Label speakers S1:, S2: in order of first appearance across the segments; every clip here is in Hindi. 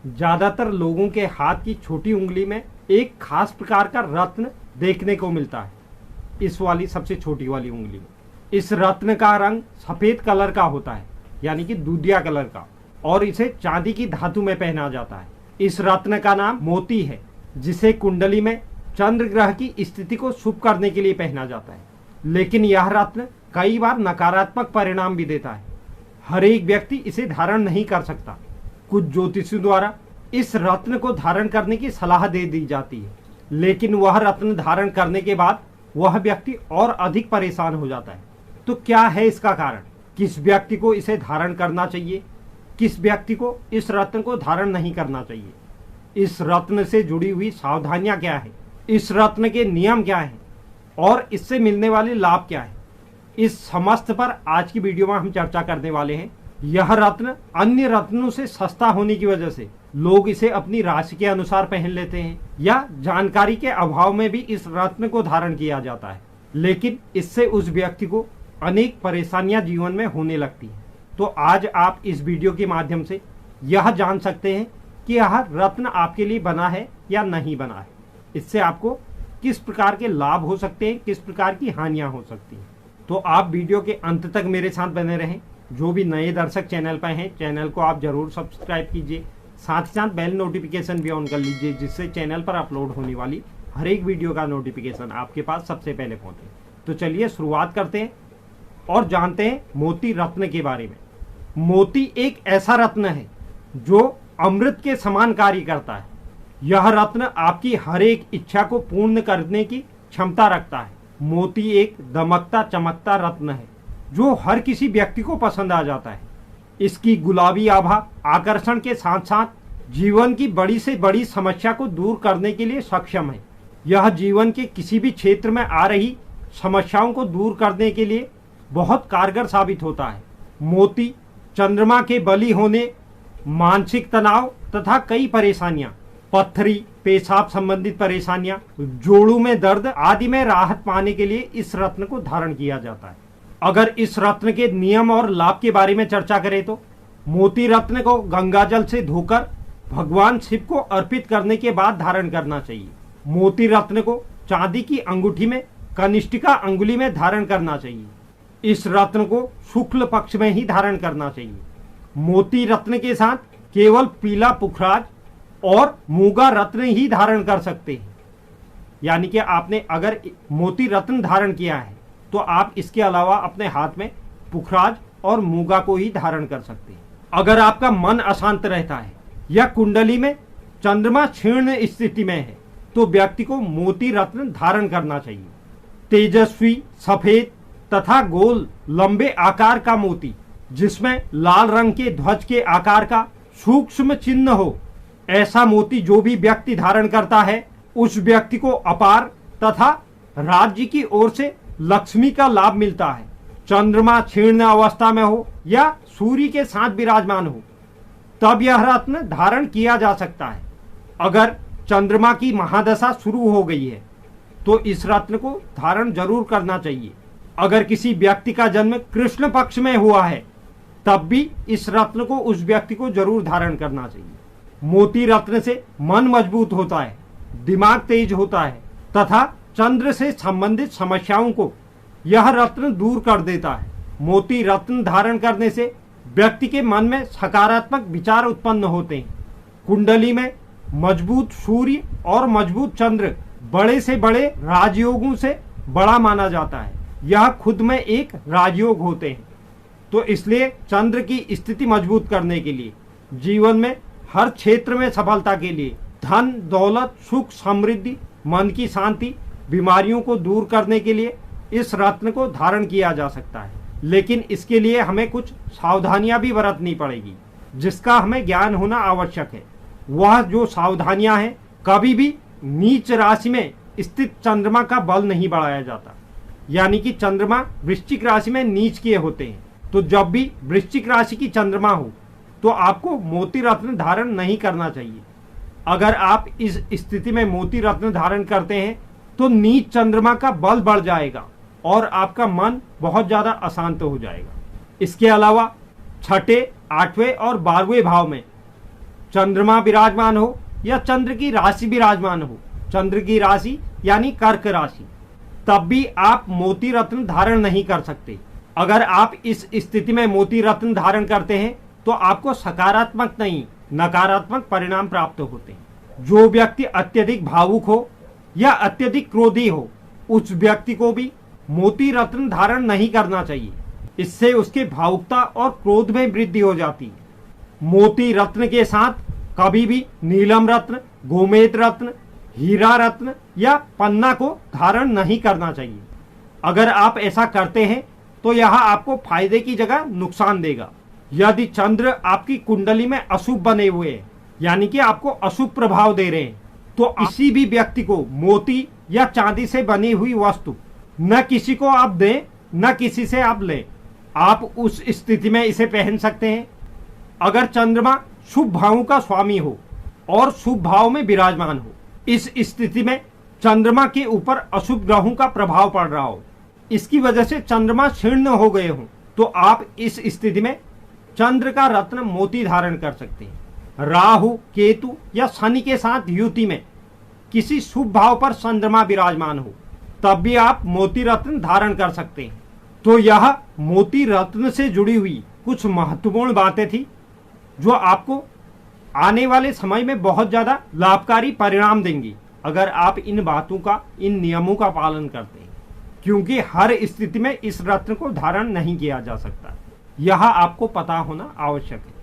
S1: ज्यादातर लोगों के हाथ की छोटी उंगली में एक खास प्रकार का रत्न देखने को मिलता है। इस वाली सबसे छोटी वाली उंगली में इस रत्न का रंग सफेद कलर का होता है, यानी कि दूधिया कलर का, और इसे चांदी की धातु में पहना जाता है। इस रत्न का नाम मोती है, जिसे कुंडली में चंद्र ग्रह की स्थिति को शुभ करने के लिए पहना जाता है। लेकिन यह रत्न कई बार नकारात्मक परिणाम भी देता है। हर एक व्यक्ति इसे धारण नहीं कर सकता। कुछ ज्योतिषियों द्वारा इस रत्न को धारण करने की सलाह दे दी जाती है, लेकिन वह रत्न धारण करने के बाद वह व्यक्ति और अधिक परेशान हो जाता है। तो क्या है इसका कारण? किस व्यक्ति को इसे धारण करना चाहिए, किस व्यक्ति को इस रत्न को धारण नहीं करना चाहिए? इस रत्न से जुड़ी हुई सावधानियां क्या है? इस रत्न के नियम क्या हैं और इससे मिलने वाले लाभ क्या है? इस समस्त पर आज की वीडियो में हम चर्चा करने वाले हैं। यह रत्न अन्य रत्नों से सस्ता होने की वजह से लोग इसे अपनी राशि के अनुसार पहन लेते हैं, या जानकारी के अभाव में भी इस रत्न को धारण किया जाता है, लेकिन इससे उस व्यक्ति को अनेक परेशानियां जीवन में होने लगती हैं। तो आज आप इस वीडियो के माध्यम से यह जान सकते हैं कि यह रत्न आपके लिए बना है या नहीं बना है। इससे आपको किस प्रकार के लाभ हो सकते हैं, किस प्रकार की हानियां हो सकती हैं। तो आप वीडियो के अंत तक मेरे साथ बने रहें। जो भी नए दर्शक चैनल पर हैं, चैनल को आप जरूर सब्सक्राइब कीजिए, साथ ही साथ बेल नोटिफिकेशन भी ऑन कर लीजिए, जिससे चैनल पर अपलोड होने वाली हर एक वीडियो का नोटिफिकेशन आपके पास सबसे पहले पहुंचे। तो चलिए शुरुआत करते हैं और जानते हैं मोती रत्न के बारे में। मोती एक ऐसा रत्न है जो अमृत के समान कार्य करता है। यह रत्न आपकी हर एक इच्छा को पूर्ण करने की क्षमता रखता है। मोती एक दमकता चमकता रत्न है जो हर किसी व्यक्ति को पसंद आ जाता है। इसकी गुलाबी आभा आकर्षण के साथ साथ जीवन की बड़ी से बड़ी समस्या को दूर करने के लिए सक्षम है। यह जीवन के किसी भी क्षेत्र में आ रही समस्याओं को दूर करने के लिए बहुत कारगर साबित होता है। मोती चंद्रमा के बलि होने, मानसिक तनाव तथा कई परेशानियां, पथरी, पेशाब संबंधित परेशानियां, जोड़ों में दर्द आदि में राहत पाने के लिए इस रत्न को धारण किया जाता है। अगर इस रत्न के नियम और लाभ के बारे में चर्चा करें तो मोती रत्न को गंगाजल से धोकर भगवान शिव को अर्पित करने के बाद धारण करना चाहिए। मोती रत्न को चांदी की अंगूठी में कनिष्ठिका अंगुली में धारण करना चाहिए। इस रत्न को शुक्ल पक्ष में ही धारण करना चाहिए। मोती रत्न के साथ केवल पीला पुखराज और मूंगा रत्न ही धारण कर सकते हैं। यानी कि आपने अगर मोती रत्न धारण किया है तो आप इसके अलावा अपने हाथ में पुखराज और मूंगा को ही धारण कर सकते हैं। अगर आपका मन अशांत रहता है या कुंडली में चंद्रमा क्षीण स्थिति में है तो व्यक्ति को मोती रत्न धारण करना चाहिए। तेजस्वी, सफेद तथा गोल लंबे आकार का मोती, जिसमें लाल रंग के ध्वज के आकार का सूक्ष्म चिन्ह हो, ऐसा मोती जो भी व्यक्ति धारण करता है उस व्यक्ति को अपार तथा राज्य की ओर से लक्ष्मी का लाभ मिलता है। चंद्रमा क्षीण अवस्था में हो या सूर्य के साथ विराजमान हो तब यह रत्न धारण किया जा सकता है। अगर चंद्रमा की महादशा शुरू हो गई है तो इस रत्न को धारण जरूर करना चाहिए। अगर किसी व्यक्ति का जन्म कृष्ण पक्ष में हुआ है तब भी इस रत्न को उस व्यक्ति को जरूर धारण करना चाहिए। मोती रत्न से मन मजबूत होता है, दिमाग तेज होता है तथा चंद्र से संबंधित समस्याओं को यह रत्न दूर कर देता है। मोती रत्न धारण करने से व्यक्ति के मन में सकारात्मक विचार उत्पन्न होते हैं। कुंडली में मजबूत सूर्य और मजबूत चंद्र बड़े से बड़े राजयोगों से बड़ा माना जाता है। यह खुद में एक राजयोग होते हैं। तो इसलिए चंद्र की स्थिति मजबूत करने के लिए, जीवन में हर क्षेत्र में सफलता के लिए, धन दौलत सुख समृद्धि, मन की शांति, बीमारियों को दूर करने के लिए इस रत्न को धारण किया जा सकता है। लेकिन इसके लिए हमें कुछ सावधानियां भी बरतनी पड़ेगी, जिसका हमें ज्ञान होना आवश्यक है। वह जो सावधानियां हैं, कभी भी नीच राशि में स्थित चंद्रमा का बल नहीं बढ़ाया जाता। यानी कि चंद्रमा वृश्चिक राशि में नीच किए होते हैं। तो जब भी वृश्चिक राशि की चंद्रमा हो तो आपको मोती रत्न धारण नहीं करना चाहिए। अगर आप इस स्थिति में मोती रत्न धारण करते हैं तो नीच चंद्रमा का बल बढ़ जाएगा और आपका मन बहुत ज्यादा अशांत हो जाएगा। इसके अलावा छठे, 8वें और 12वें भाव में चंद्रमा विराजमान हो या चंद्र की राशि विराजमान हो, चंद्र की राशि यानी कर्क राशि, तब भी आप मोती रत्न धारण नहीं कर सकते। अगर आप इस स्थिति में मोती रत्न धारण करते हैं तो आपको सकारात्मक नहीं नकारात्मक परिणाम प्राप्त होते हैं। जो व्यक्ति अत्यधिक भावुक हो या अत्यधिक क्रोधी हो, उस व्यक्ति को भी मोती रत्न धारण नहीं करना चाहिए। इससे उसके भावुकता और क्रोध में वृद्धि हो जाती है। मोती रत्न के साथ कभी भी नीलम रत्न, गोमेद रत्न, हीरा रत्न या पन्ना को धारण नहीं करना चाहिए। अगर आप ऐसा करते हैं तो यह आपको फायदे की जगह नुकसान देगा। यदि चंद्र आपकी कुंडली में अशुभ बने हुए हैं, यानी कि आपको अशुभ प्रभाव दे रहे हैं, तो किसी भी व्यक्ति को मोती या चांदी से बनी हुई वस्तु न किसी को आप दें न किसी से आप लें। आप उस स्थिति में इसे पहन सकते हैं। अगर चंद्रमा शुभ भावों का स्वामी हो और शुभ भाव में विराजमान हो, इस स्थिति में चंद्रमा के ऊपर अशुभ ग्रहों का प्रभाव पड़ रहा हो, इसकी वजह से चंद्रमा क्षीण हो गए हों, तो आप इस स्थिति में चंद्र का रत्न मोती धारण कर सकते हैं। राहु, केतु या शनि के साथ युति में किसी शुभ भाव पर चंद्रमा विराजमान हो, तब भी आप मोती रत्न धारण कर सकते हैं। तो यह मोती रत्न से जुड़ी हुई कुछ महत्वपूर्ण बातें थी जो आपको आने वाले समय में बहुत ज्यादा लाभकारी परिणाम देंगी अगर आप इन बातों का, इन नियमों का पालन करते हैं। क्योंकि हर स्थिति में इस रत्न को धारण नहीं किया जा सकता, यह आपको पता होना आवश्यक है।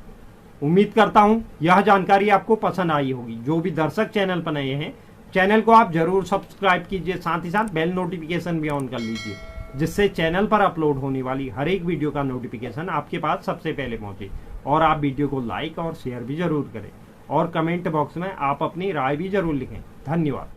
S1: उम्मीद करता हूं यह जानकारी आपको पसंद आई होगी। जो भी दर्शक चैनल पर नए हैं, चैनल को आप जरूर सब्सक्राइब कीजिए, साथ ही साथ बेल नोटिफिकेशन भी ऑन कर लीजिए, जिससे चैनल पर अपलोड होने वाली हर एक वीडियो का नोटिफिकेशन आपके पास सबसे पहले पहुंचे। और आप वीडियो को लाइक और शेयर भी जरूर करें और कमेंट बॉक्स में आप अपनी राय भी जरूर लिखें। धन्यवाद।